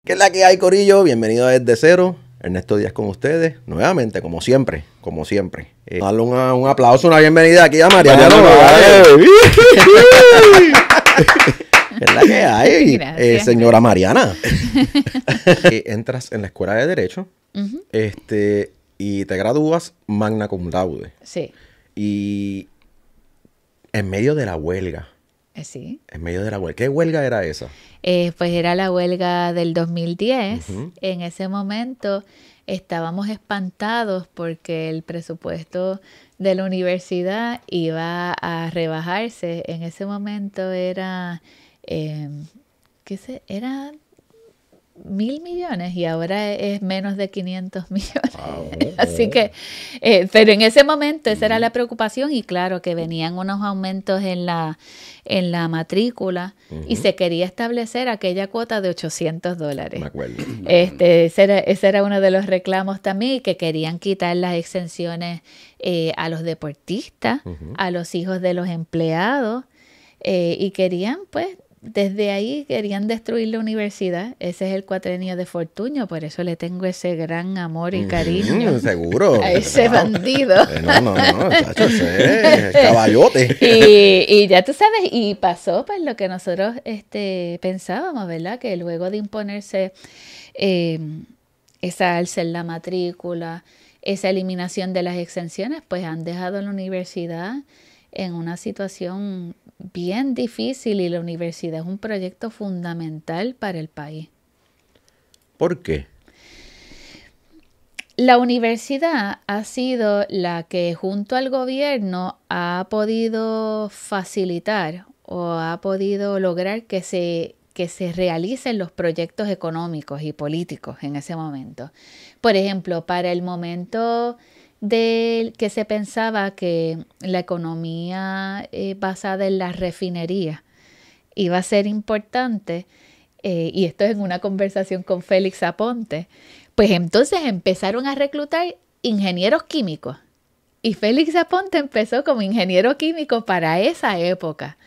¿Qué es la que hay, corillo? Bienvenido a Desde Cero. Ernesto Díaz con ustedes, nuevamente, como siempre. Darle un aplauso, una bienvenida aquí a Mariana Nogales. ¿Qué es la que hay, señora Mariana? Entras en la escuela de Derecho y te gradúas magna cum laude. Sí. Y en medio de la huelga. Sí. En medio de la huelga. ¿Qué huelga era esa? Pues era la huelga del 2010. En ese momento estábamos espantados porque el presupuesto de la universidad iba a rebajarse. En ese momento era, era 1.000 millones y ahora es menos de 500 millones. Así que, pero en ese momento esa era la preocupación y claro que venían unos aumentos en la matrícula y se quería establecer aquella cuota de $800. Me acuerdo. Ese era uno de los reclamos también y que querían quitar las exenciones a los deportistas, a los hijos de los empleados y querían pues desde ahí querían destruir la universidad. Ese es el cuatrenio de Fortuño, por eso le tengo ese gran amor y cariño. Seguro. A ese bandido. No, chacho, ese caballote. Y ya tú sabes, y pasó pues lo que nosotros pensábamos, ¿verdad? Que luego de imponerse esa alza en la matrícula, esa eliminación de las exenciones, pues han dejado a la universidad en una situación bien difícil y la universidad es un proyecto fundamental para el país. ¿Por qué? La universidad ha sido la que junto al gobierno ha podido facilitar o ha podido lograr que se realicen los proyectos económicos y políticos en ese momento. Por ejemplo, para el momento de que se pensaba que la economía basada en la refinería iba a ser importante, y esto es en una conversación con Félix Aponte, pues entonces empezaron a reclutar ingenieros químicos. Y Félix Aponte empezó como ingeniero químico para esa época.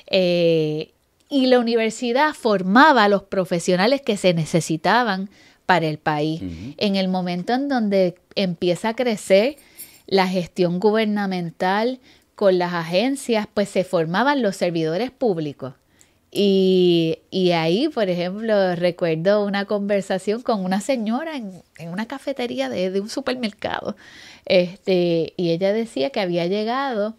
Y la universidad formaba a los profesionales que se necesitaban para el país. En el momento en donde empieza a crecer la gestión gubernamental con las agencias, pues se formaban los servidores públicos. Y ahí, por ejemplo, recuerdo una conversación con una señora en una cafetería de un supermercado. Y ella decía que había llegado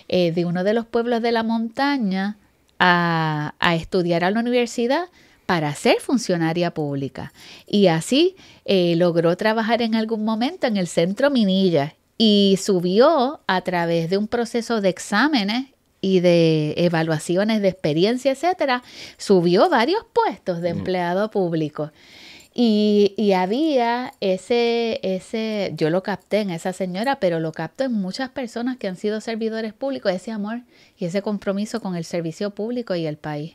de uno de los pueblos de la montaña a estudiar a la universidad para ser funcionaria pública. Y así logró trabajar en algún momento en el Centro Minilla y subió a través de un proceso de exámenes y de evaluaciones de experiencia, etcétera, subió varios puestos de empleado público. Y había yo lo capté en esa señora, pero lo capto en muchas personas que han sido servidores públicos, ese amor y ese compromiso con el servicio público y el país.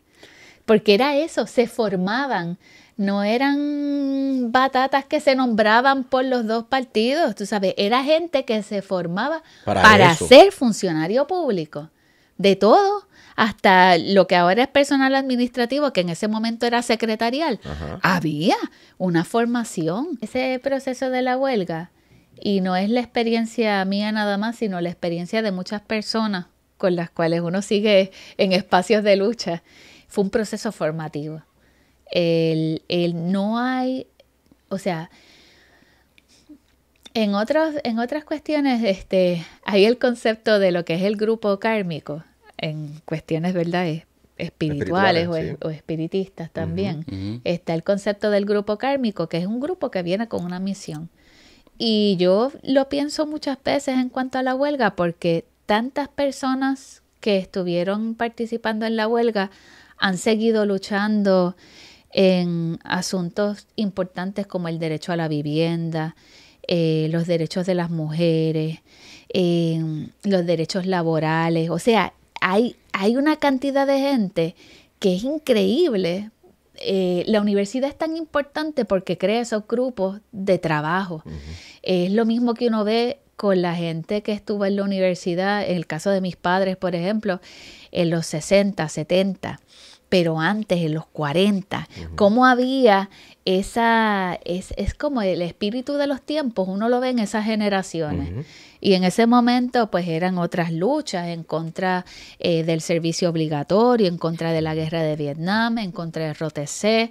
Porque era eso, se formaban, no eran batatas que se nombraban por los dos partidos, tú sabes, era gente que se formaba para ser funcionario público, de todo, hasta lo que ahora es personal administrativo, que en ese momento era secretarial. Había una formación. Ese proceso de la huelga, y no es la experiencia mía nada más, sino la experiencia de muchas personas con las cuales uno sigue en espacios de lucha, fue un proceso formativo. No hay, o sea, en otras cuestiones hay el concepto de lo que es el grupo kármico, en cuestiones, ¿verdad?, espirituales o espiritistas también. Está el concepto del grupo kármico, que es un grupo que viene con una misión. Y yo lo pienso muchas veces en cuanto a la huelga, porque tantas personas que estuvieron participando en la huelga han seguido luchando en asuntos importantes como el derecho a la vivienda, los derechos de las mujeres, los derechos laborales. O sea, hay una cantidad de gente que es increíble. La universidad es tan importante porque crea esos grupos de trabajo. Es lo mismo que uno ve con la gente que estuvo en la universidad, en el caso de mis padres, por ejemplo, en los 60, 70. pero antes, en los 40, cómo había es como el espíritu de los tiempos, uno lo ve en esas generaciones. Y en ese momento, pues eran otras luchas en contra del servicio obligatorio, en contra de la guerra de Vietnam, en contra de ROTC,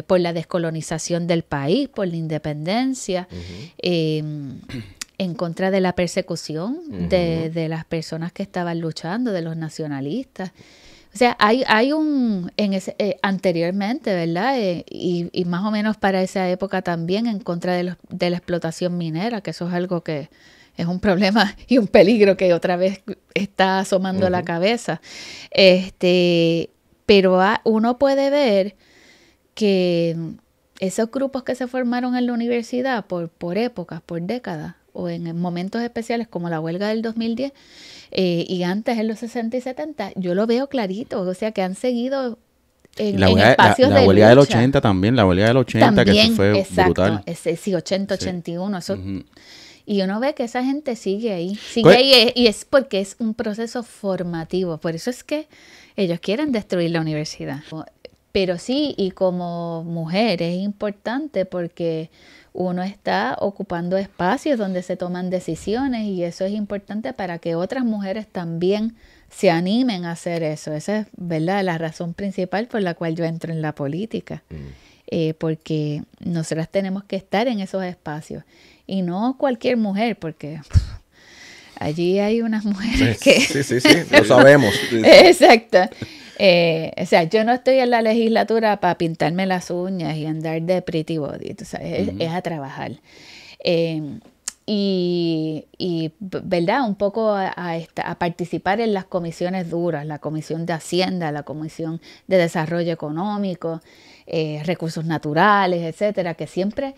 por la descolonización del país, por la independencia, en contra de la persecución de las personas que estaban luchando, de los nacionalistas. O sea, hay anteriormente, ¿verdad? Y más o menos para esa época también en contra de la explotación minera, que eso es algo que es un problema y un peligro que otra vez está asomando la cabeza. Pero uno puede ver que esos grupos que se formaron en la universidad por épocas, por décadas, o en momentos especiales como la huelga del 2010, y antes en los 60 y 70, yo lo veo clarito, o sea que han seguido en espacios de lucha. La huelga del 80 también, la huelga del 80 también, que eso fue exacto, brutal. Sí, 80, 81, eso. Y uno ve que esa gente sigue ahí, y es porque es un proceso formativo, por eso es que ellos quieren destruir la universidad. Pero sí, y como mujer es importante porque uno está ocupando espacios donde se toman decisiones y eso es importante para que otras mujeres también se animen a hacer eso. Esa es, ¿verdad?, la razón principal por la cual yo entro en la política. Porque nosotras tenemos que estar en esos espacios y no cualquier mujer, porque allí hay unas mujeres que... Sí, lo sabemos. Exacto. O sea, yo no estoy en la legislatura para pintarme las uñas y andar de pretty body, tú sabes, es a trabajar. Y ¿verdad? Un poco a participar en las comisiones duras, la Comisión de Hacienda, la Comisión de Desarrollo Económico, Recursos Naturales, etcétera, que siempre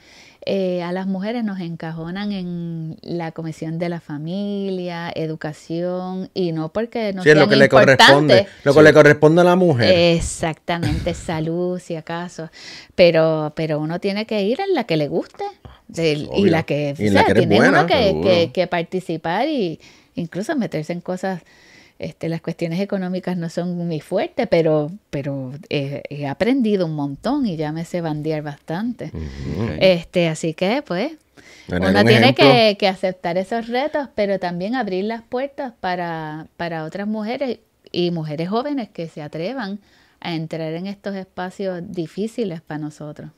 a las mujeres nos encajonan en la Comisión de la Familia, Educación, y no porque no sean lo que le corresponde, que le corresponde a la mujer. Exactamente, salud, si acaso. Pero uno tiene que ir en la que le guste. Y la que, tiene uno que participar y incluso meterse en cosas, las cuestiones económicas no son muy fuertes, pero he aprendido un montón y ya me sé bandear bastante. Así que pues uno tiene que aceptar esos retos, pero también abrir las puertas para otras mujeres y mujeres jóvenes que se atrevan a entrar en estos espacios difíciles para nosotros.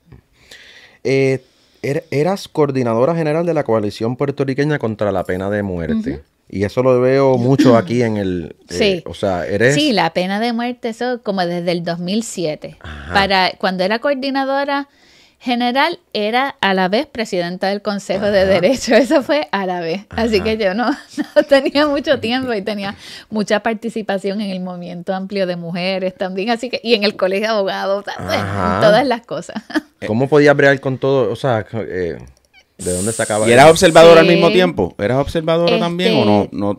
Eras coordinadora general de la Coalición Puertorriqueña contra la Pena de Muerte. Y eso lo veo mucho aquí en el... sí. O sea, eres... Sí, la pena de muerte, eso como desde el 2007. Cuando era coordinadora general, era a la vez presidenta del Consejo de Derecho. Eso fue a la vez. Así que yo no tenía mucho tiempo y tenía mucha participación en el movimiento amplio de mujeres también. Así que, y en el colegio de abogados, en todas las cosas. ¿Cómo podías bregar con todo? O sea, ¿de dónde sacaba? ¿Y eras observadora al mismo tiempo? ¿Eras observadora también o no?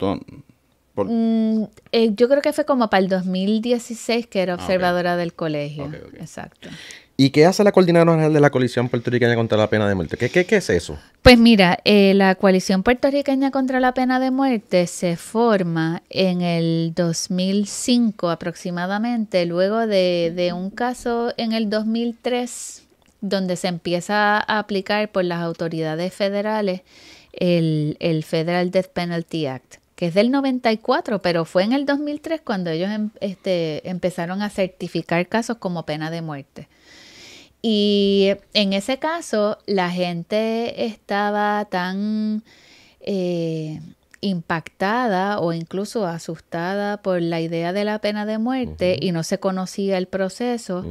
Yo creo que fue como para el 2016 que era observadora del colegio. Exacto. ¿Y qué hace la coordinadora general de la Coalición Puertorriqueña contra la Pena de Muerte? ¿Qué es eso? Pues mira, la Coalición Puertorriqueña contra la Pena de Muerte se forma en el 2005 aproximadamente, luego de un caso en el 2003 donde se empieza a aplicar por las autoridades federales el Federal Death Penalty Act, que es del 94, pero fue en el 2003 cuando ellos empezaron a certificar casos como pena de muerte. Y en ese caso la gente estaba tan impactada o incluso asustada por la idea de la pena de muerte y no se conocía el proceso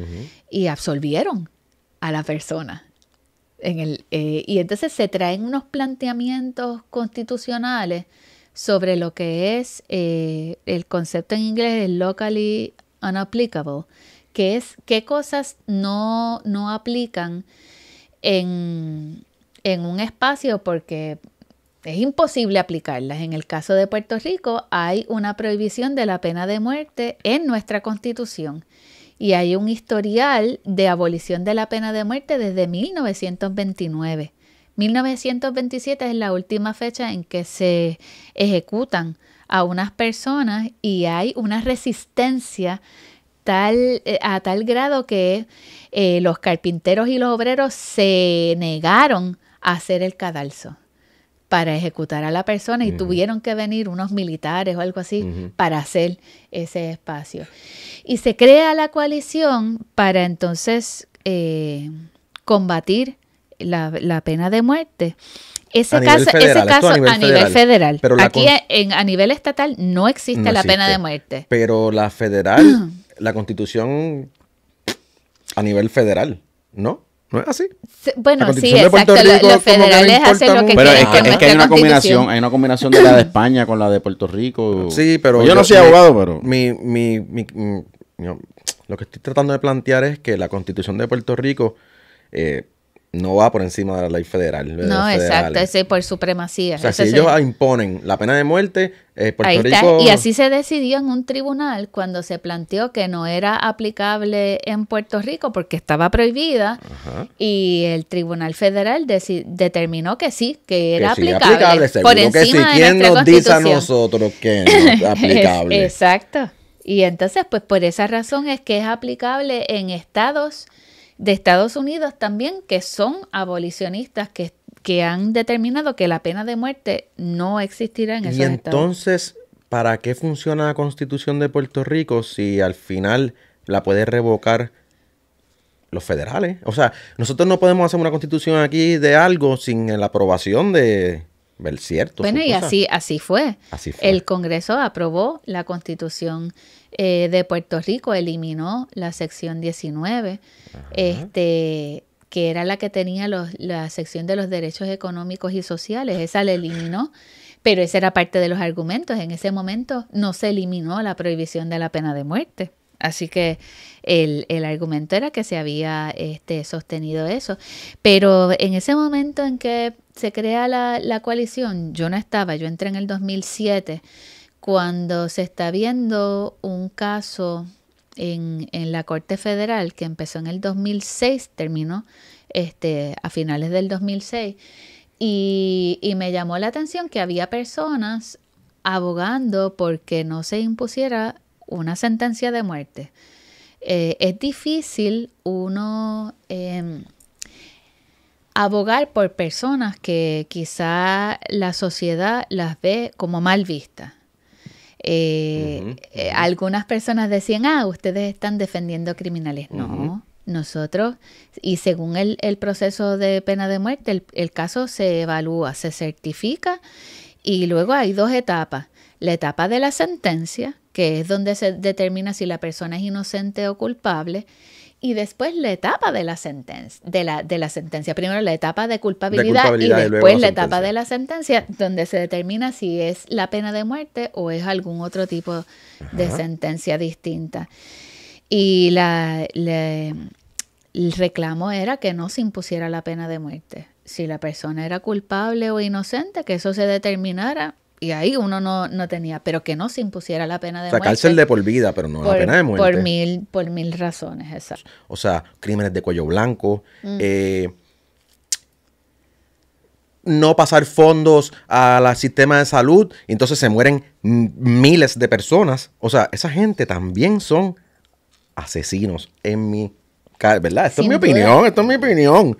y absolvieron a la persona. Y entonces se traen unos planteamientos constitucionales sobre lo que es el concepto en inglés, el locally unapplicable, que es qué cosas no aplican en un espacio porque es imposible aplicarlas. En el caso de Puerto Rico hay una prohibición de la pena de muerte en nuestra Constitución y hay un historial de abolición de la pena de muerte desde 1929. 1927 es la última fecha en que se ejecutan a unas personas y hay una resistencia a tal grado que los carpinteros y los obreros se negaron a hacer el cadalso para ejecutar a la persona y tuvieron que venir unos militares o algo así para hacer ese espacio. Y se crea la coalición para entonces combatir la pena de muerte. Ese caso a nivel federal. Pero aquí a nivel estatal no existe la pena de muerte. Pero la federal, la Constitución a nivel federal, ¿no? ¿No es así? Bueno, sí, exacto. Los federales hacen lo que pero quieren. Pero es que hay una combinación de la de España con la de Puerto Rico. Sí, pero yo no soy abogado, pero lo que estoy tratando de plantear es que la Constitución de Puerto Rico no va por encima de la ley federal. No, exacto, es por supremacía. O sea, si ellos imponen la pena de muerte, Puerto Rico... Está. Y así se decidió en un tribunal cuando se planteó que no era aplicable en Puerto Rico porque estaba prohibida. Ajá. Y el Tribunal Federal determinó que sí, que era aplicable. Por encima de ¿Quién nos dice a nosotros que no es aplicable? Exacto. Y entonces, pues por esa razón es que es aplicable en estados de Estados Unidos también, que son abolicionistas, que han determinado que la pena de muerte no existirá en esos estados. Y entonces, ¿para qué funciona la Constitución de Puerto Rico si al final la puede revocar los federales? O sea, nosotros no podemos hacer una Constitución aquí de algo sin la aprobación de... cierto. Bueno, y así fue. El Congreso aprobó la Constitución de Puerto Rico, eliminó la sección 19, que era la que tenía la sección de los derechos económicos y sociales. Esa la eliminó, pero esa era parte de los argumentos. En ese momento no se eliminó la prohibición de la pena de muerte. Así que el argumento era que se había sostenido eso. Pero en ese momento en que se crea la coalición, yo no estaba, yo entré en el 2007, cuando se está viendo un caso en la Corte Federal que empezó en el 2006, terminó a finales del 2006, y me llamó la atención que había personas abogando porque no se impusiera una sentencia de muerte. Es difícil uno abogar por personas que quizá la sociedad las ve como mal vistas. Algunas personas decían, ustedes están defendiendo criminales. No, nosotros, y según el proceso de pena de muerte, el caso se evalúa, se certifica, y luego hay dos etapas. La etapa de la sentencia, que es donde se determina si la persona es inocente o culpable, y después la etapa de la sentencia. Primero la etapa de culpabilidad y después la etapa de la sentencia, donde se determina si es la pena de muerte o es algún otro tipo de sentencia distinta. Y el reclamo era que no se impusiera la pena de muerte. Si la persona era culpable o inocente, que eso se determinara. Y ahí uno no tenía, pero que no se impusiera la pena de muerte. Cárcel de por vida, pero no la pena de muerte. Por mil razones, exacto. O sea, crímenes de cuello blanco, no pasar fondos al sistema de salud, y entonces se mueren miles de personas. O sea, esa gente también son asesinos ¿verdad? Esto es mi opinión.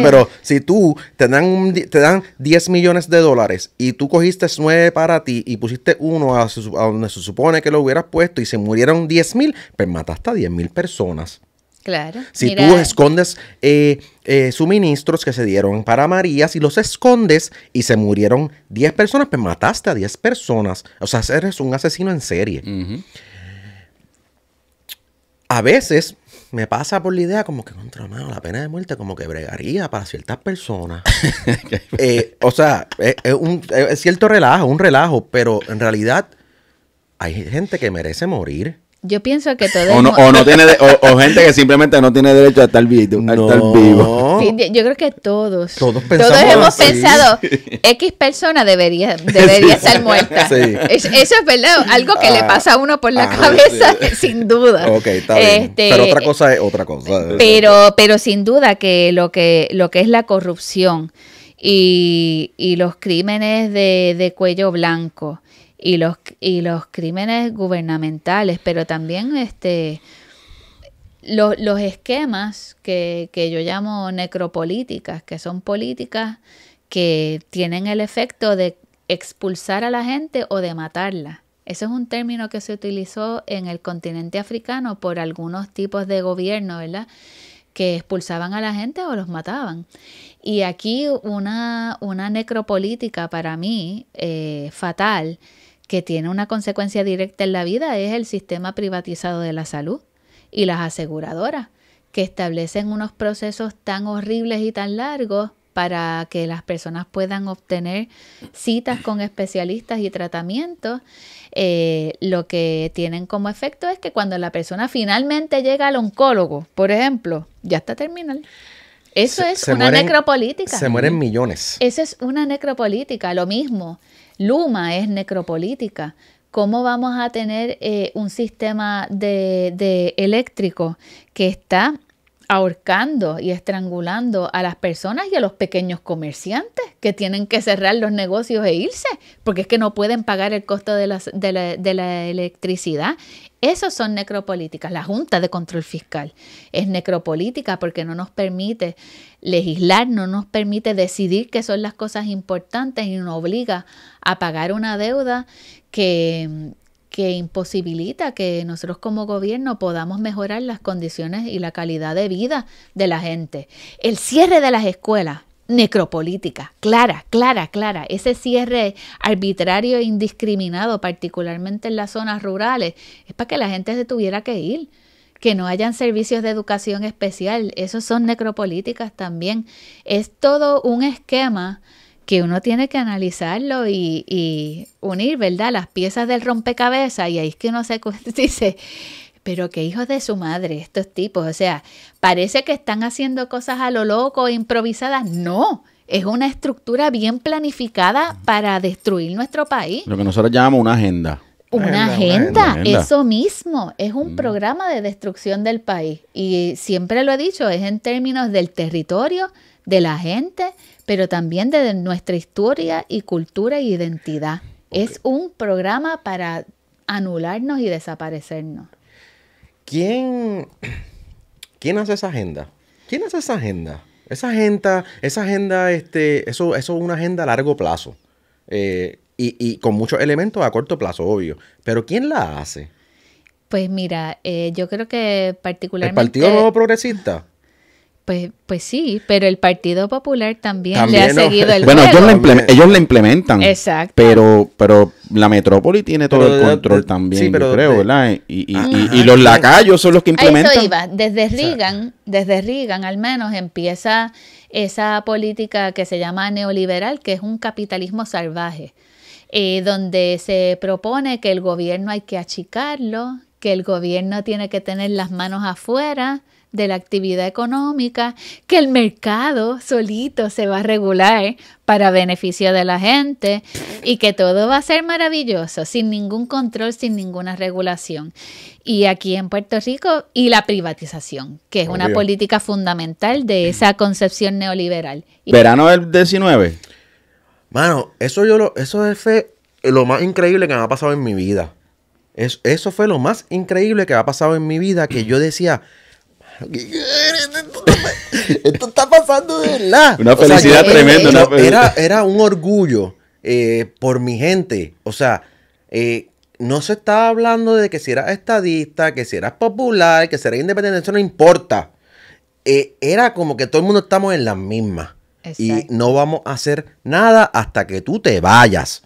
Pero si tú te dan 10 millones de dólares y tú cogiste 9 para ti y pusiste uno a donde se supone que lo hubieras puesto y se murieron 10,000, pues mataste a 10,000 personas. Claro. Si tú escondes suministros que se dieron para Marías y los escondes y se murieron 10 personas, pues mataste a 10 personas. O sea, eres un asesino en serie. A veces me pasa por la idea como que la pena de muerte como que bregaría para ciertas personas. O sea, es cierto un relajo, pero en realidad hay gente que merece morir. Yo pienso que todo o gente que simplemente no tiene derecho a estar vivo. Sí, yo creo que todos así. Hemos pensado X persona debería estar muerta. Sí. Eso es verdad, algo que le pasa a uno por la cabeza, sin duda. Ok, está bien. Pero otra cosa es otra cosa. Pero sin duda que lo que es la corrupción y los crímenes de cuello blanco y los crímenes gubernamentales, pero también los esquemas que yo llamo necropolíticas, que son políticas que tienen el efecto de expulsar a la gente o de matarla. Ese es un término que se utilizó en el continente africano por algunos tipos de gobierno, ¿verdad?, que expulsaban a la gente o los mataban. Y aquí una necropolítica para mí fatal, que tiene una consecuencia directa en la vida, es el sistema privatizado de la salud y las aseguradoras, que establecen unos procesos tan horribles y tan largos para que las personas puedan obtener citas con especialistas y tratamientos. Lo que tienen como efecto es que cuando la persona finalmente llega al oncólogo, por ejemplo, ya está terminal. Eso es una necropolítica. Se mueren millones. Eso es una necropolítica. Lo mismo, Luma es necropolítica. ¿Cómo vamos a tener un sistema de eléctrico que está ahorcando y estrangulando a las personas y a los pequeños comerciantes que tienen que cerrar los negocios e irse porque es que no pueden pagar el costo de la electricidad? Esos son necropolíticas. La Junta de Control Fiscal es necropolítica porque no nos permite legislar, no nos permite decidir qué son las cosas importantes y nos obliga a pagar una deuda que imposibilita que nosotros como gobierno podamos mejorar las condiciones y la calidad de vida de la gente. El cierre de las escuelas, necropolítica, clara. Ese cierre arbitrario e indiscriminado, particularmente en las zonas rurales, es para que la gente se tuviera que ir, que no hayan servicios de educación especial. Esos son necropolíticas también. Es todo un esquema que uno tiene que analizarlo y unir, ¿verdad?, las piezas del rompecabezas, y ahí es que uno se dice, pero qué hijos de su madre estos tipos, o sea, parece que están haciendo cosas a lo loco, improvisadas. No, es una estructura bien planificada para destruir nuestro país. Lo que nosotros llamamos una agenda. Una agenda, eso mismo, es un programa de destrucción del país, y siempre lo he dicho, es en términos del territorio, de la gente, pero también de nuestra historia y cultura e identidad. Okay. Es un programa para anularnos y desaparecernos. ¿Quién hace esa agenda? ¿Quién hace esa agenda? Esa agenda, eso es una agenda a largo plazo. Y con muchos elementos a corto plazo, obvio. Pero ¿quién la hace? Pues mira, yo creo que particularmente... ¿El Partido Nuevo Progresista? Pues sí, pero el Partido Popular también le ha seguido el bueno, juego. ellos la implementan. Exacto. Pero la metrópoli tiene todo el control también, sí, yo creo, ¿verdad? Y los lacayos son los que implementan. A eso iba. Desde Reagan al menos empieza esa política que se llama neoliberal, que es un capitalismo salvaje, donde se propone que el gobierno hay que achicarlo, que el gobierno tiene que tener las manos afuera de la actividad económica, que el mercado solito se va a regular para beneficio de la gente y que todo va a ser maravilloso, sin ningún control, sin ninguna regulación. Y aquí en Puerto Rico, y la privatización, que es una política fundamental de esa concepción neoliberal. ¿Verano del 19? Mano, eso fue lo más increíble que me ha pasado en mi vida. Eso fue lo más increíble que me ha pasado en mi vida, que yo decía... Esto está pasando de verdad. Una felicidad tremenda. Era un orgullo por mi gente. O sea, no se estaba hablando de que si eras estadista, que si eras popular, que si eras independiente, eso no importa. Era como que todo el mundo estamos en las mismas. Exacto. Y no vamos a hacer nada hasta que tú te vayas.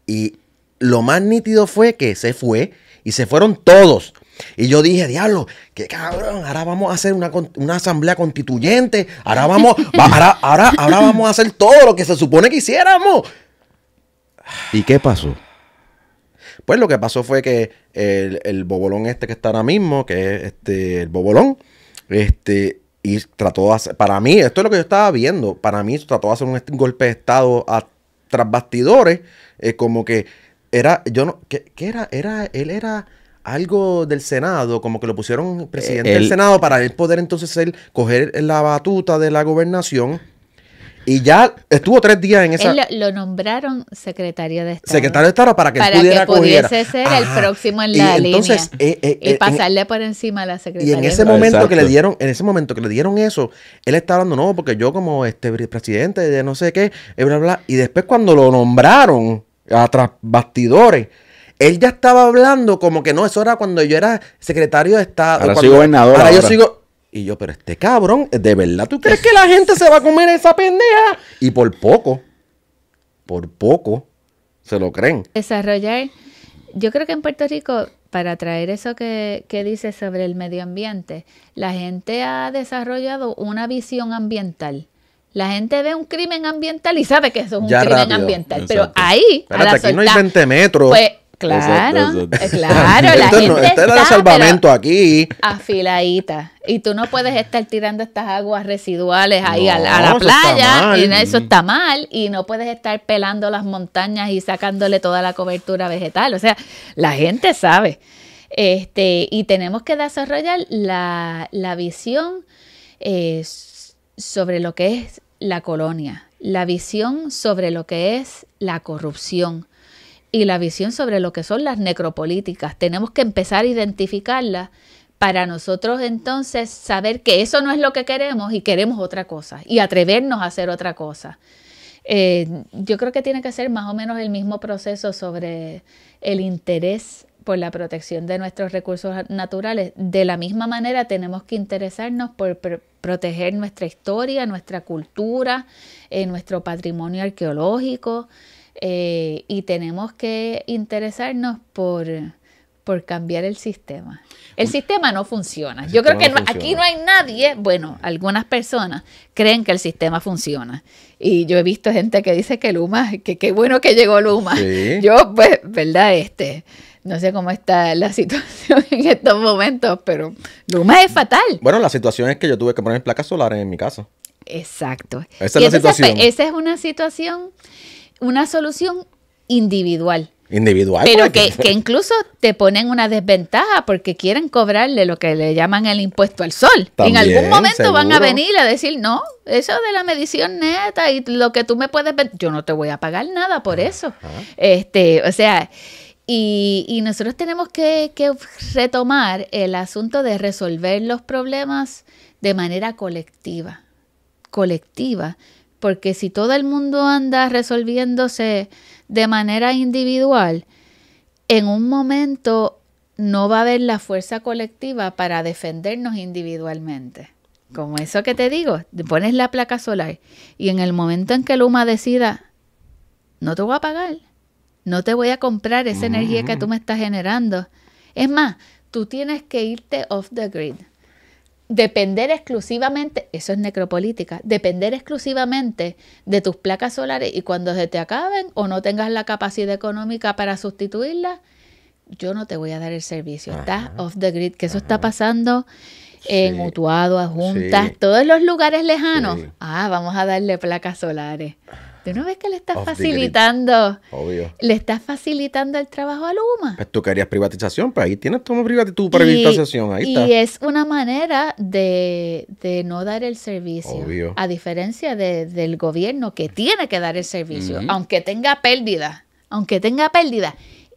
Y lo más nítido fue que se fue y se fueron todos. Y yo dije, diablo, qué cabrón, ahora vamos a hacer una asamblea constituyente, ahora vamos a hacer todo lo que se supone que hiciéramos. ¿Y qué pasó? Pues lo que pasó fue que el bobolón que está ahora mismo, que es el bobolón, y trató de hacer, para mí, esto es lo que yo estaba viendo, para mí trató de hacer un golpe de estado tras bastidores, como que era, yo no, ¿qué era? Él era algo del Senado, como que lo pusieron presidente del Senado para él poder entonces coger la batuta de la gobernación. Y ya estuvo 3 días en esa... Él lo nombraron secretario de Estado. Secretario de Estado para que él pudiera pudiese ser el próximo en la línea. Y pasarle por encima a la secretaria. Y en ese momento que le dieron, eso, él estaba hablando, no, porque yo como presidente de no sé qué, bla, bla. Y después cuando lo nombraron tras bastidores, él ya estaba hablando como que no, eso era cuando yo era secretario de Estado. Ahora soy gobernador. Ahora yo sigo... Y yo, pero cabrón, ¿de verdad tú crees que la gente se va a comer esa pendeja? Y por poco se lo creen. Desarrollar, yo creo que en Puerto Rico, para traer eso que dices sobre el medio ambiente, la gente ha desarrollado una visión ambiental. La gente ve un crimen ambiental y sabe que eso es un crimen ambiental. Exacto. Pero ahí, espérate, aquí no hay 20 metros. Pues, claro, claro, la gente está de salvamento aquí. Afiladita. Y tú no puedes estar tirando estas aguas residuales ahí a la playa. Y eso está mal. Y no puedes estar pelando las montañas y sacándole toda la cobertura vegetal. O sea, la gente sabe. Y tenemos que desarrollar la visión sobre lo que es la colonia. La visión sobre lo que es la corrupción. Y la visión sobre lo que son las necropolíticas. Tenemos que empezar a identificarlas para nosotros entonces saber que eso no es lo que queremos y queremos otra cosa y atrevernos a hacer otra cosa. Yo creo que tiene que ser más o menos el mismo proceso sobre el interés por la protección de nuestros recursos naturales. De la misma manera tenemos que interesarnos por proteger nuestra historia, nuestra cultura, nuestro patrimonio arqueológico. Y tenemos que interesarnos por cambiar el sistema. El sistema no funciona. Yo creo que aquí no hay nadie, bueno, algunas personas creen que el sistema funciona. Y yo he visto gente que dice que Luma, que qué bueno que llegó Luma. Sí. Yo, pues, ¿verdad? No sé cómo está la situación en estos momentos, pero Luma es fatal. Bueno, la situación es que yo tuve que poner placas solares en mi casa. Exacto. Esa es la situación. Esa es una situación, una solución individual. Individual. Pero que incluso te ponen una desventaja porque quieren cobrarle lo que le llaman el impuesto al sol. También, en algún momento seguro van a venir a decir, no, eso de la medición neta y lo que tú me puedes ver, yo no te voy a pagar nada por eso. O sea, y nosotros tenemos que retomar el asunto de resolver los problemas de manera colectiva, porque si todo el mundo anda resolviéndose de manera individual, en un momento no va a haber la fuerza colectiva para defendernos individualmente. Como eso que te digo, pones la placa solar y en el momento en que Luma decida, no te voy a pagar, no te voy a comprar esa energía que tú me estás generando. Es más, tú tienes que irte off the grid. Depender exclusivamente, eso es necropolítica, depender exclusivamente de tus placas solares y cuando se te acaben o no tengas la capacidad económica para sustituirlas, yo no te voy a dar el servicio. Estás off the grid, que eso está pasando en Utuado, Adjuntas, todos los lugares lejanos. Vamos a darle placas solares. ¿Tú no ves que le estás facilitando? Obvio. Le estás facilitando el trabajo a Luma. Pues tú querías privatización, pues ahí tienes tu privatización, ahí está. Y es una manera de no dar el servicio. Obvio. A diferencia del gobierno que tiene que dar el servicio, aunque tenga pérdida.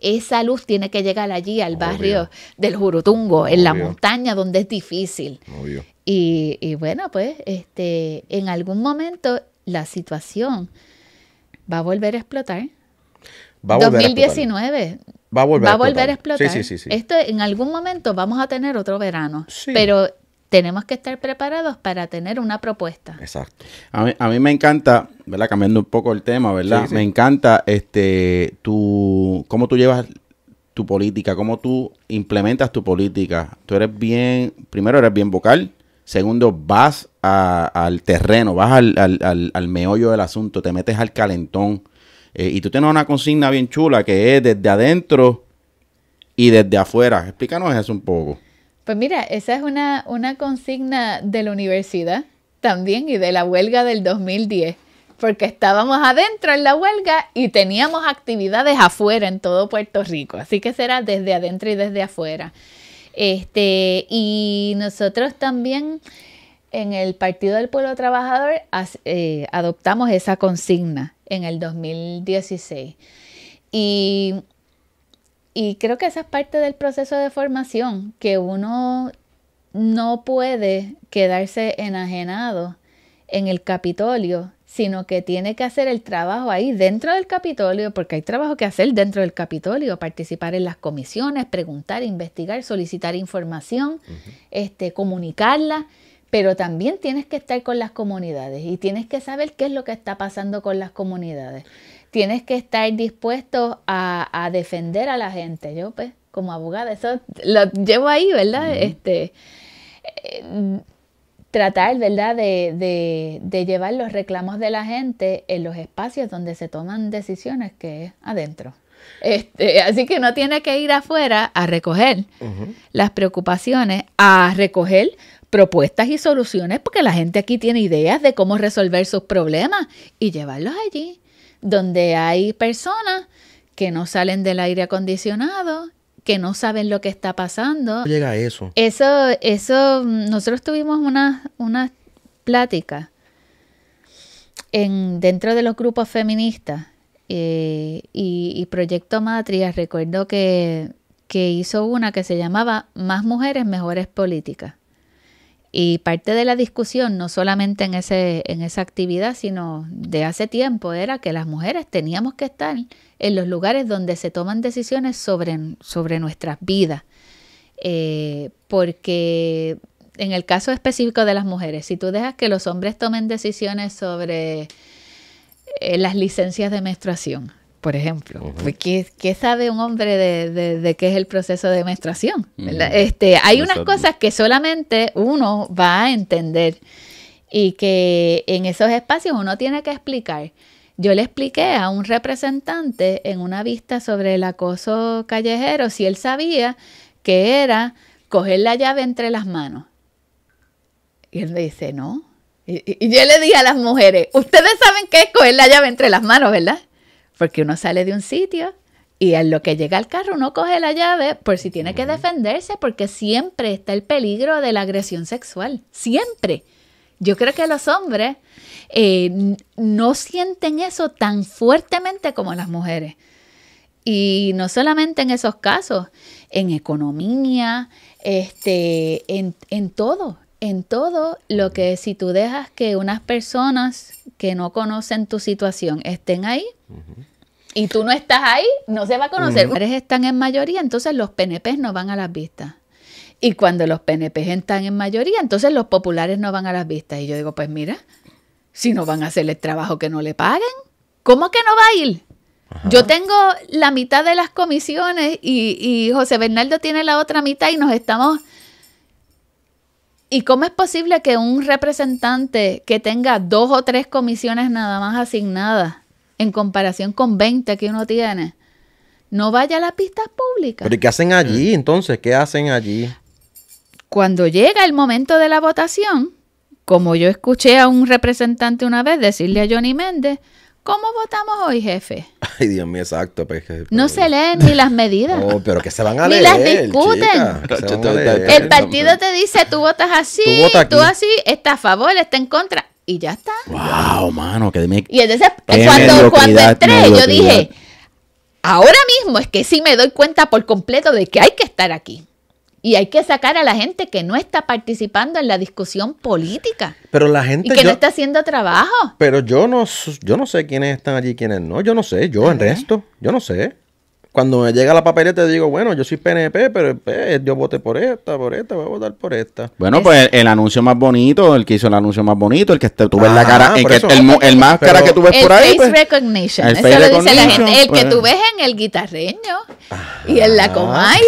Esa luz tiene que llegar allí al barrio del Jurutungo, en la montaña donde es difícil. Obvio. Y bueno, pues en algún momento la situación va a volver a explotar. 2019 va a volver a explotar. Sí. Esto en algún momento vamos a tener otro verano, pero tenemos que estar preparados para tener una propuesta. Exacto. A mí me encanta, ¿verdad? Cambiando un poco el tema, ¿verdad? Sí. Me encanta cómo tú llevas tu política, cómo tú implementas tu política. Primero eres bien vocal. Segundo, vas al terreno, vas al meollo del asunto, te metes al calentón. Y tú tienes una consigna bien chula que es desde adentro y desde afuera. Explícanos eso un poco. Pues mira, esa es una consigna de la universidad también y de la huelga del 2010. Porque estábamos adentro en la huelga y teníamos actividades afuera en todo Puerto Rico. Así que será desde adentro y desde afuera. Y nosotros también en el Partido del Pueblo Trabajador adoptamos esa consigna en el 2016. Y creo que esa es parte del proceso de formación, que uno no puede quedarse enajenado en el Capitolio, sino que tiene que hacer el trabajo ahí dentro del Capitolio, porque hay trabajo que hacer dentro del Capitolio, participar en las comisiones, preguntar, investigar, solicitar información, comunicarla, pero también tienes que estar con las comunidades y tienes que saber qué es lo que está pasando con las comunidades. Tienes que estar dispuesto a defender a la gente. Yo, pues, como abogada, eso lo llevo ahí, ¿verdad? Tratar, ¿verdad?, de llevar los reclamos de la gente en los espacios donde se toman decisiones, que es adentro. Así que no tiene que ir afuera a recoger las preocupaciones, a recoger propuestas y soluciones, porque la gente aquí tiene ideas de cómo resolver sus problemas y llevarlos allí, donde hay personas que no salen del aire acondicionado, que no saben lo que está pasando. ¿Cómo llega a eso? Eso, nosotros tuvimos una plática dentro de los grupos feministas y Proyecto Matria. Recuerdo que hizo una que se llamaba Más Mujeres, Mejores Políticas. Y parte de la discusión, no solamente en esa actividad, sino de hace tiempo, era que las mujeres teníamos que estar en los lugares donde se toman decisiones sobre nuestras vidas. Porque en el caso específico de las mujeres, si tú dejas que los hombres tomen decisiones sobre las licencias de menstruación, por ejemplo, ¿qué sabe un hombre de qué es el proceso de menstruación? Hay unas cosas que solamente uno va a entender y que en esos espacios uno tiene que explicar. Yo le expliqué a un representante en una vista sobre el acoso callejero si él sabía que era coger la llave entre las manos. Y él me dice, no. Y yo le dije a las mujeres, ustedes saben qué es coger la llave entre las manos, ¿verdad? Porque uno sale de un sitio y en lo que llega al carro uno coge la llave por si tiene que defenderse, porque siempre está el peligro de la agresión sexual. Siempre. Yo creo que los hombres no sienten eso tan fuertemente como las mujeres. Y no solamente en esos casos, en economía, en todo lo que si tú dejas que unas personas que no conocen tu situación estén ahí y tú no estás ahí, no se va a conocer. Los mujeres están en mayoría, entonces los PNP no van a las vistas. Y cuando los PNP están en mayoría, entonces los populares no van a las vistas. Y yo digo, pues mira, si no van a hacer el trabajo que no le paguen, ¿cómo que no va a ir? Ajá. Yo tengo la mitad de las comisiones y José Bernardo tiene la otra mitad y nos estamos... ¿Y cómo es posible que un representante que tenga 2 o 3 comisiones nada más asignadas en comparación con 20 que uno tiene, no vaya a las pistas públicas? ¿Pero qué hacen allí entonces? ¿Qué hacen allí? Cuando llega el momento de la votación, como yo escuché a un representante una vez decirle a Johnny Méndez, ¿cómo votamos hoy, jefe? Ay, Dios mío, exacto. No se leen ni las medidas. No, pero que se van a ni leer, las discuten. El partido te dice, tú votas así, tú así, está a favor, está en contra. Y ya está. Wow, mano. Y entonces, cuando entré, yo dije, ahora mismo es que sí me doy cuenta por completo de que hay que estar aquí. Y hay que sacar a la gente que no está participando en la discusión política. Pero la gente... Y que no está haciendo trabajo. Pero yo no sé quiénes están allí y quiénes no. Yo no sé. Yo en resto. Yo no sé. Cuando me llega la papeleta digo, bueno, yo soy PNP, pero yo voté por esta, voy a votar por esta. Bueno, pues el anuncio más bonito, el que hizo el anuncio más bonito, el que tú ves la cara, el más cara que tú ves por ahí. El face recognition, eso lo dice la gente. El que tú ves en el guitarreño y en la Comay,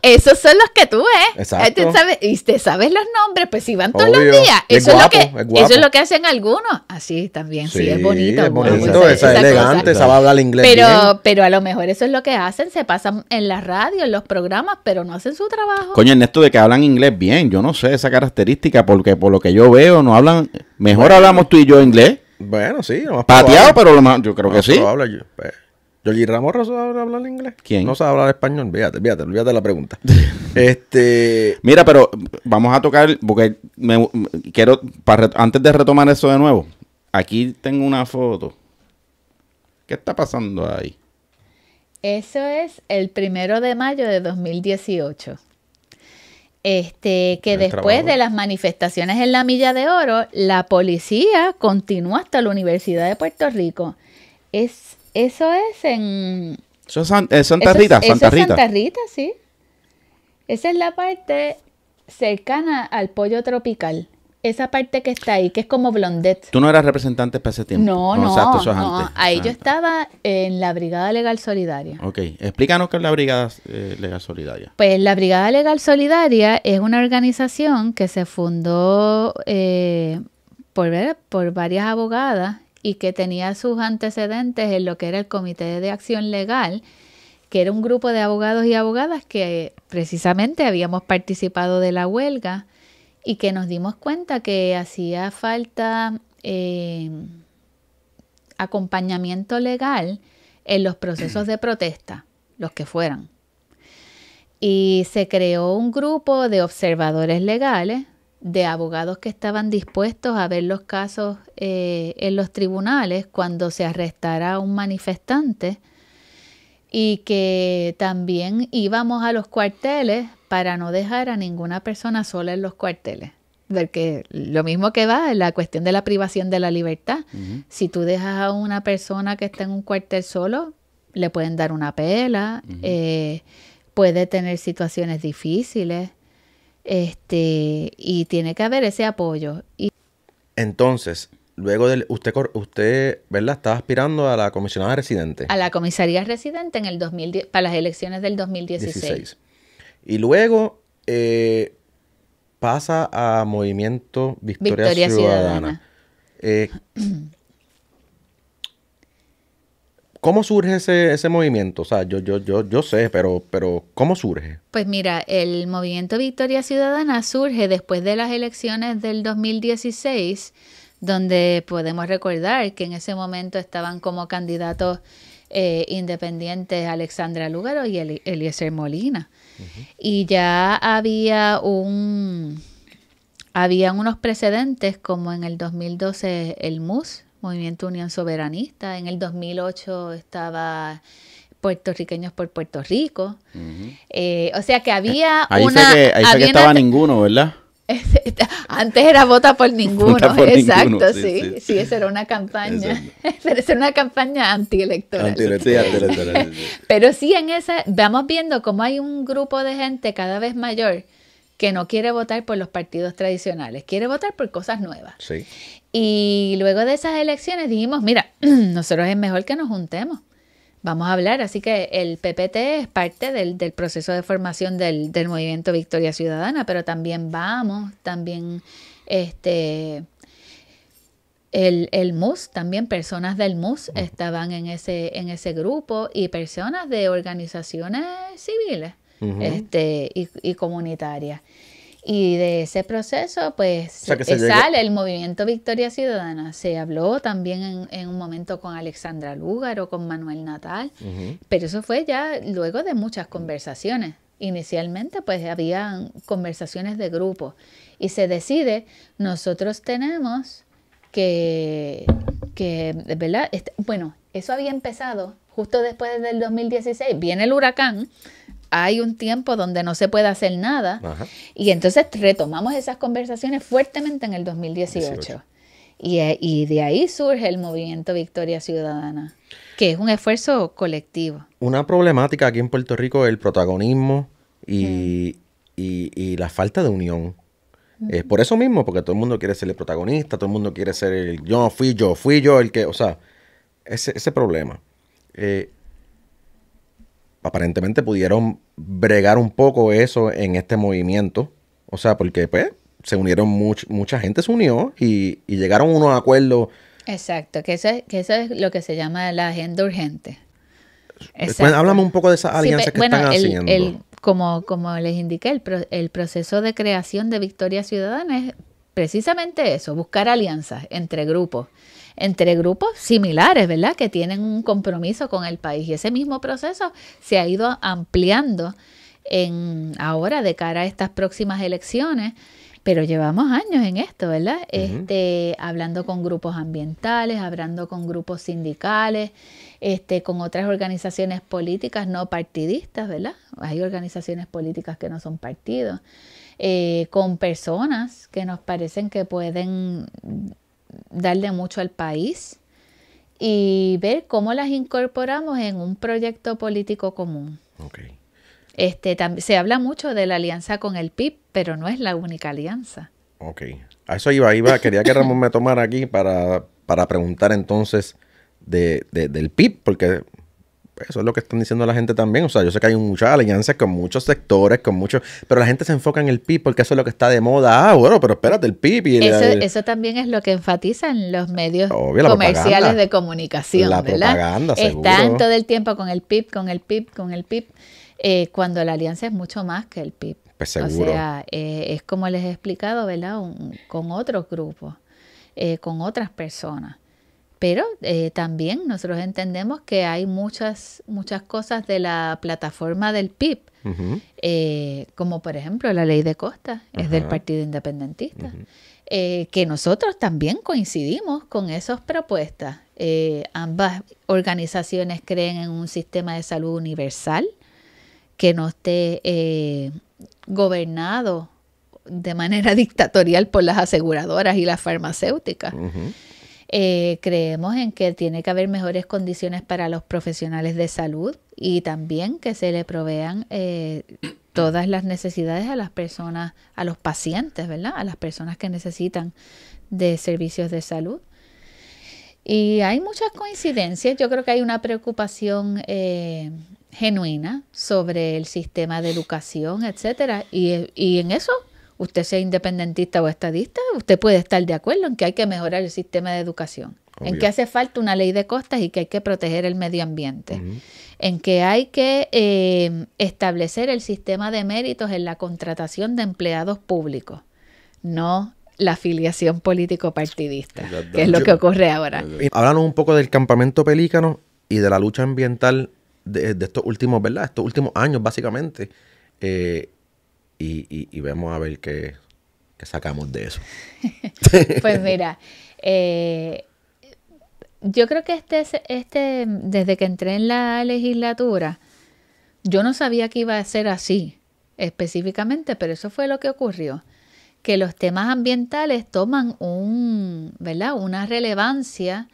esos son los que tú ves. Exacto. Y te sabes los nombres, pues si van todos los días. Eso es lo que hacen algunos. Así también, sí, es bonito. Es bonito, es elegante, sabe hablar inglés bien. Pero a lo mejor eso es lo que hacen, se pasan en la radio, en los programas, pero no hacen su trabajo. Coño, Ernesto, de que hablan inglés bien, yo no sé esa característica, porque por lo que yo veo, no hablan, mejor hablamos tú y yo inglés. Bueno, sí. Pateado, pero yo creo que sí. ¿Georgie Ramos sabe hablar inglés? ¿Quién? No sabe hablar español. Olvídate la pregunta. Mira, pero vamos a tocar, porque quiero, antes de retomar eso de nuevo, aquí tengo una foto. ¿Qué está pasando ahí? Eso es el 1 de mayo de 2018. Que después de las manifestaciones en la Milla de Oro, la policía continuó hasta la Universidad de Puerto Rico. Eso es en... Eso es Santa Rita. Eso es Santa Rita, sí. Esa es la parte cercana al Pollo Tropical. Esa parte que está ahí, que es como Blondet. ¿Tú no eras representante para ese tiempo? No, exacto, eso es antes. Ahí yo estaba en la Brigada Legal Solidaria. Ok, explícanos qué es la Brigada Legal Solidaria. Pues la Brigada Legal Solidaria es una organización que se fundó por varias abogadas y que tenía sus antecedentes en lo que era el Comité de Acción Legal, que era un grupo de abogados y abogadas que precisamente habíamos participado de la huelga y que nos dimos cuenta que hacía falta acompañamiento legal en los procesos de protesta, los que fueran. Y se creó un grupo de observadores legales, de abogados que estaban dispuestos a ver los casos en los tribunales cuando se arrestara a un manifestante, y que también íbamos a los cuarteles para no dejar a ninguna persona sola en los cuarteles. Porque lo mismo que va en la cuestión de la privación de la libertad. Uh-huh. Si tú dejas a una persona que está en un cuartel solo, le pueden dar una pela, uh-huh. Puede tener situaciones difíciles, y tiene que haber ese apoyo. Entonces, luego de usted, ¿verdad? Estaba aspirando a la comisionada residente. A la comisaría residente en el 2010, para las elecciones del 2016. Y luego pasa a Movimiento Victoria Ciudadana. ¿Cómo surge ese movimiento? O sea, yo sé, pero ¿cómo surge? Pues mira, el Movimiento Victoria Ciudadana surge después de las elecciones del 2016, donde podemos recordar que en ese momento estaban como candidatos independientes Alexandra Lúgaro y Eliezer Molina. Uh-huh. Y ya habían unos precedentes, como en el 2012 el MUS, Movimiento Unión Soberanista, en el 2008 estaba Puertorriqueños por Puerto Rico. Uh-huh. O sea que había ahí fue que estaba ninguno, ¿verdad? Antes era vota por ninguno, exacto, sí, esa era una campaña, pero esa era una campaña antielectoral. Pero sí, en esa vamos viendo cómo hay un grupo de gente cada vez mayor que no quiere votar por los partidos tradicionales, quiere votar por cosas nuevas. Sí. Y luego de esas elecciones dijimos, mira, nosotros es mejor que nos juntemos. Vamos a hablar, así que el PPT es parte del proceso de formación del Movimiento Victoria Ciudadana, pero también el MUS, también personas del MUS estaban en ese grupo, y personas de organizaciones civiles, uh-huh. y comunitarias. Y de ese proceso, pues, sale el Movimiento Victoria Ciudadana. Se habló también en un momento con Alexandra Lúgaro, con Manuel Natal, uh-huh. Pero eso fue ya luego de muchas conversaciones. Inicialmente, pues, había conversaciones de grupo. Y se decide, nosotros tenemos que ¿verdad? Bueno, eso había empezado justo después del 2016. Viene el huracán. Hay un tiempo donde no se puede hacer nada. Ajá. Y entonces retomamos esas conversaciones fuertemente en el 2018. Y de ahí surge el Movimiento Victoria Ciudadana, que es un esfuerzo colectivo. Una problemática aquí en Puerto Rico es el protagonismo y la falta de unión. Por eso mismo, porque todo el mundo quiere ser el protagonista, todo el mundo quiere ser el fui yo el que, o sea, ese problema. Aparentemente pudieron bregar un poco eso en este movimiento. O sea, porque pues se unieron, mucha gente se unió y llegaron a unos acuerdos. Exacto, que eso es lo que se llama la agenda urgente. Pues, háblame un poco de esas alianzas que están haciendo. Como les indiqué, el proceso de creación de Victoria Ciudadana es precisamente eso, buscar alianzas entre grupos similares, ¿verdad? Que tienen un compromiso con el país. Y ese mismo proceso se ha ido ampliando ahora de cara a estas próximas elecciones, pero llevamos años en esto, ¿verdad? Hablando con grupos ambientales, hablando con grupos sindicales, con otras organizaciones políticas no partidistas, ¿verdad? Hay organizaciones políticas que no son partidos, con personas que nos parecen que pueden darle mucho al país y ver cómo las incorporamos en un proyecto político común. Okay. Se habla mucho de la alianza con el PIB, pero no es la única alianza. Ok. A eso iba. Quería que Ramón me tomara aquí para preguntar entonces del PIB, porque eso es lo que están diciendo la gente también. O sea, yo sé que hay muchas alianzas con muchos sectores, pero la gente se enfoca en el PIB porque eso es lo que está de moda. Ah, bueno, pero espérate, el PIB. Y eso también es lo que enfatizan los medios comerciales de comunicación, la ¿verdad? Propaganda, seguro. Están todo el tiempo con el PIB, con el PIB, con el PIB, cuando la alianza es mucho más que el PIB. Pues seguro. O sea, es como les he explicado, ¿verdad? Con otros grupos, con otras personas. Pero también nosotros entendemos que hay muchas cosas de la plataforma del PIB, como por ejemplo la ley de costas, es del Partido Independentista, que nosotros también coincidimos con esas propuestas. Ambas organizaciones creen en un sistema de salud universal que no esté gobernado de manera dictatorial por las aseguradoras y las farmacéuticas. Creemos en que tiene que haber mejores condiciones para los profesionales de salud y también que se le provean todas las necesidades a las personas, a los pacientes, ¿verdad? A las personas que necesitan de servicios de salud. Y hay muchas coincidencias. Yo creo que hay una preocupación genuina sobre el sistema de educación, etcétera. Y en eso, usted sea independentista o estadista, usted puede estar de acuerdo en que hay que mejorar el sistema de educación, en que hace falta una ley de costas y que hay que proteger el medio ambiente, en que hay que establecer el sistema de méritos en la contratación de empleados públicos, no la afiliación político-partidista, que es lo que ocurre ahora. Háblanos un poco del campamento Pelícano y de la lucha ambiental de estos últimos, ¿verdad? Estos últimos años, básicamente. Y vemos a ver qué sacamos de eso. Pues mira, yo creo que desde que entré en la legislatura, yo no sabía que iba a ser así específicamente, pero eso fue lo que ocurrió, que los temas ambientales toman una relevancia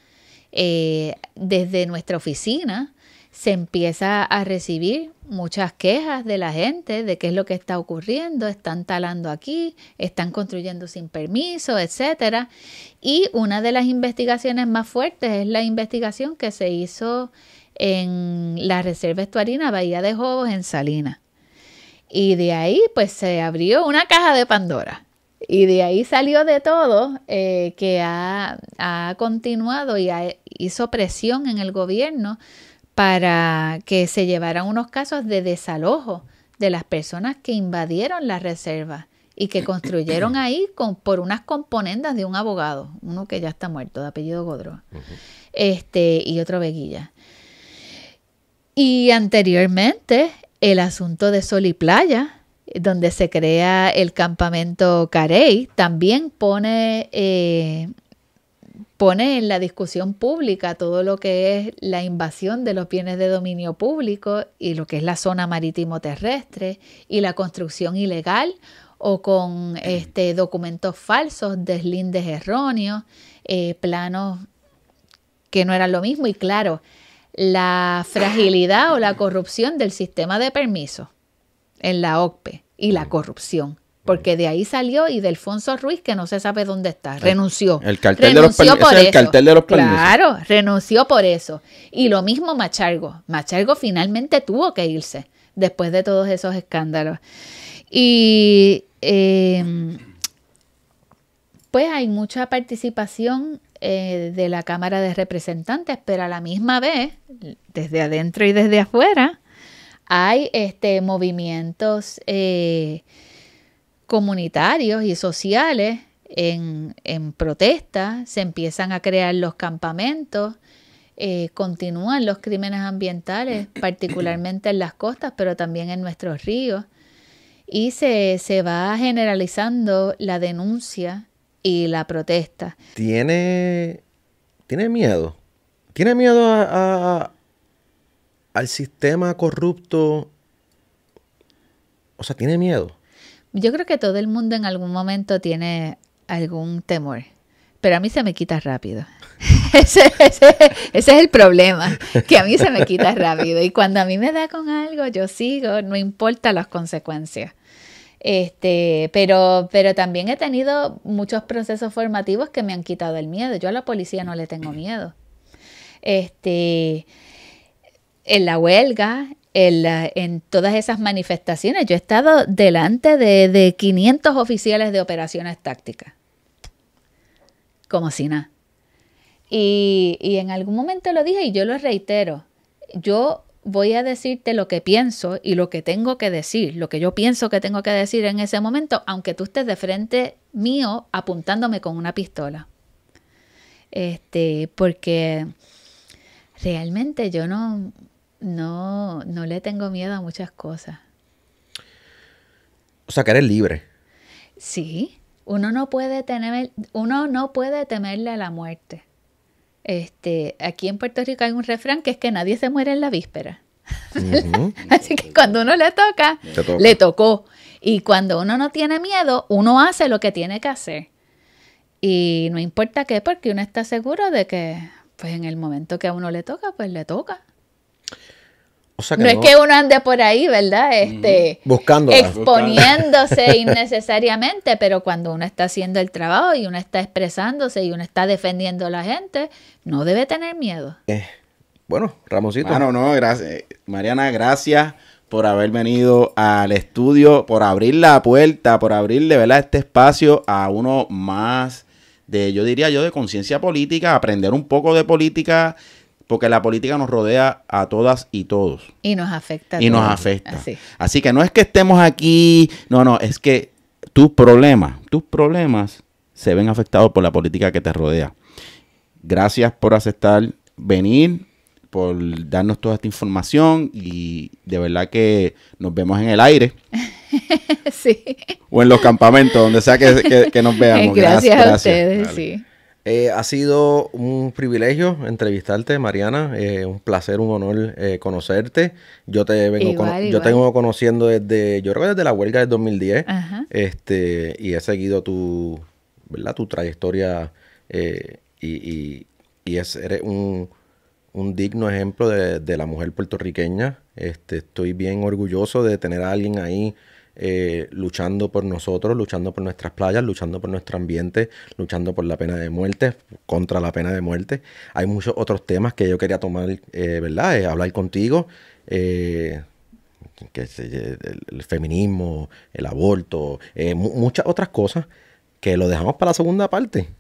desde nuestra oficina. Se empieza a recibir muchas quejas de la gente de qué es lo que está ocurriendo, están talando aquí, están construyendo sin permiso, etcétera. Y una de las investigaciones más fuertes es la investigación que se hizo en la Reserva Estuarina Bahía de Jobos en Salinas. Y de ahí pues se abrió una caja de Pandora. Y de ahí salió de todo, que ha continuado y hizo presión en el gobierno para que se llevaran unos casos de desalojo de las personas que invadieron la reserva y que construyeron ahí por unas componendas de un abogado, uno que ya está muerto, de apellido Godró, y otro Veguilla. Y anteriormente, el asunto de Sol y Playa, donde se crea el campamento Carey, también pone en la discusión pública todo lo que es la invasión de los bienes de dominio público y lo que es la zona marítimo terrestre y la construcción ilegal o con documentos falsos, deslindes erróneos, planos que no eran lo mismo y claro, la fragilidad o la corrupción del sistema de permisos en la OCPE y la corrupción. Porque de ahí salió y de Alfonso Ruiz, que no se sabe dónde está, renunció. El cartel de los permisos. El cartel de los permisos. Claro, renunció por eso. Y lo mismo Machargo. Machargo finalmente tuvo que irse después de todos esos escándalos. Y pues hay mucha participación de la Cámara de Representantes, pero a la misma vez, desde adentro y desde afuera, hay movimientos comunitarios y sociales en protesta, se empiezan a crear los campamentos, continúan los crímenes ambientales, particularmente en las costas, pero también en nuestros ríos, y se va generalizando la denuncia y la protesta. ¿Tiene miedo? ¿Tiene miedo al sistema corrupto? O sea, ¿tiene miedo? Yo creo que todo el mundo en algún momento tiene algún temor, pero a mí se me quita rápido. Ese es el problema, que a mí se me quita rápido. Y cuando a mí me da con algo, yo sigo, no importa las consecuencias. Pero también he tenido muchos procesos formativos que me han quitado el miedo. Yo a la policía no le tengo miedo. En la huelga, en todas esas manifestaciones, yo he estado delante de 500 oficiales de operaciones tácticas, como si nada. Y en algún momento lo dije y yo lo reitero. Yo voy a decirte lo que pienso y lo que tengo que decir, lo que yo pienso que tengo que decir en ese momento, aunque tú estés de frente mío apuntándome con una pistola. Porque realmente yo no le tengo miedo a muchas cosas. O sea, que eres libre. Sí, uno no puede temerle a la muerte. Aquí en Puerto Rico hay un refrán que es que nadie se muere en la víspera. Uh-huh. Así que cuando uno le toca, le tocó. Y cuando uno no tiene miedo, uno hace lo que tiene que hacer. Y no importa qué, porque uno está seguro de que pues en el momento que a uno le toca, pues le toca. O sea que no es que uno ande por ahí, ¿verdad? Buscándola. Exponiéndose innecesariamente, pero cuando uno está haciendo el trabajo y uno está expresándose y uno está defendiendo a la gente, no debe tener miedo. Bueno, Ramoncito. No, gracias. Mariana, gracias por haber venido al estudio, por abrir la puerta, por abrirle, ¿verdad?, este espacio a uno más yo diría de conciencia política, aprender un poco de política, porque la política nos rodea a todas y todos. Y nos afecta. Y nos afecta. Así que no es que estemos aquí, no, es que tus problemas se ven afectados por la política que te rodea. Gracias por aceptar venir, por darnos toda esta información y de verdad que nos vemos en el aire. Sí. O en los campamentos, donde sea que nos veamos. Gracias a ustedes, sí. Ha sido un privilegio entrevistarte, Mariana. Un placer, un honor conocerte. Yo te vengo conociendo desde la huelga del 2010. Ajá. Y he seguido tu trayectoria y eres un digno ejemplo de la mujer puertorriqueña. Estoy bien orgulloso de tener a alguien ahí luchando por nosotros, luchando por nuestras playas, luchando por nuestro ambiente, luchando por la pena de muerte, contra la pena de muerte. Hay muchos otros temas que yo quería tomar, hablar contigo, el feminismo, el aborto, muchas otras cosas que lo dejamos para la segunda parte.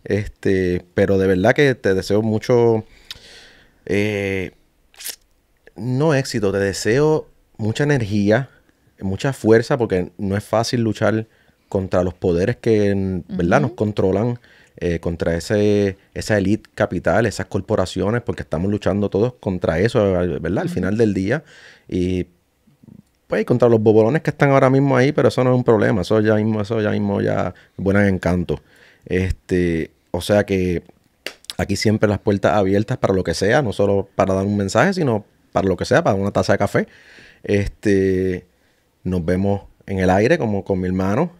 Pero de verdad que te deseo mucho, no éxito, te deseo mucha energía, mucha fuerza, porque no es fácil luchar contra los poderes que, ¿verdad?, nos controlan, contra esa élite capital, esas corporaciones, porque estamos luchando todos contra eso, ¿verdad?, al final del día. Y pues contra los bobolones que están ahora mismo ahí, pero eso no es un problema, eso ya mismo buenan encanto. O sea que aquí siempre las puertas abiertas para lo que sea, no solo para dar un mensaje, sino para lo que sea, para una taza de café. Nos vemos en el aire como con mi hermano.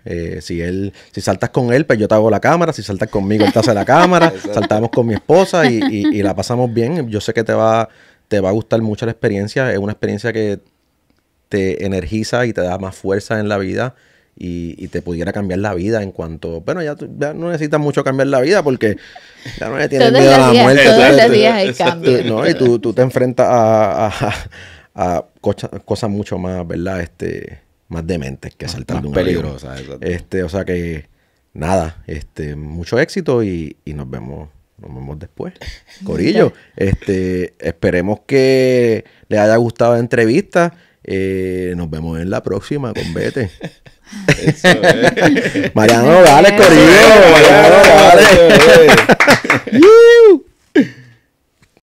Si saltas con él, pues yo te hago la cámara. Si saltas conmigo, él te hace la cámara. Saltamos con mi esposa y la pasamos bien. Yo sé que te va a gustar mucho la experiencia. Es una experiencia que te energiza y te da más fuerza en la vida y te pudiera cambiar la vida en cuanto... Bueno, ya no necesitas mucho cambiar la vida porque ya no le tienes miedo a la muerte. Todos los días hay cambio. ¿No? Y tú te enfrentas a cosas mucho más, ¿verdad? Más dementes que saltar de un peligrosas. O sea que nada, mucho éxito y nos vemos después. Corillo, esperemos que les haya gustado la entrevista. Nos vemos en la próxima con Vete. Eso es. Mariano, dale, corillo. Mariano, dale.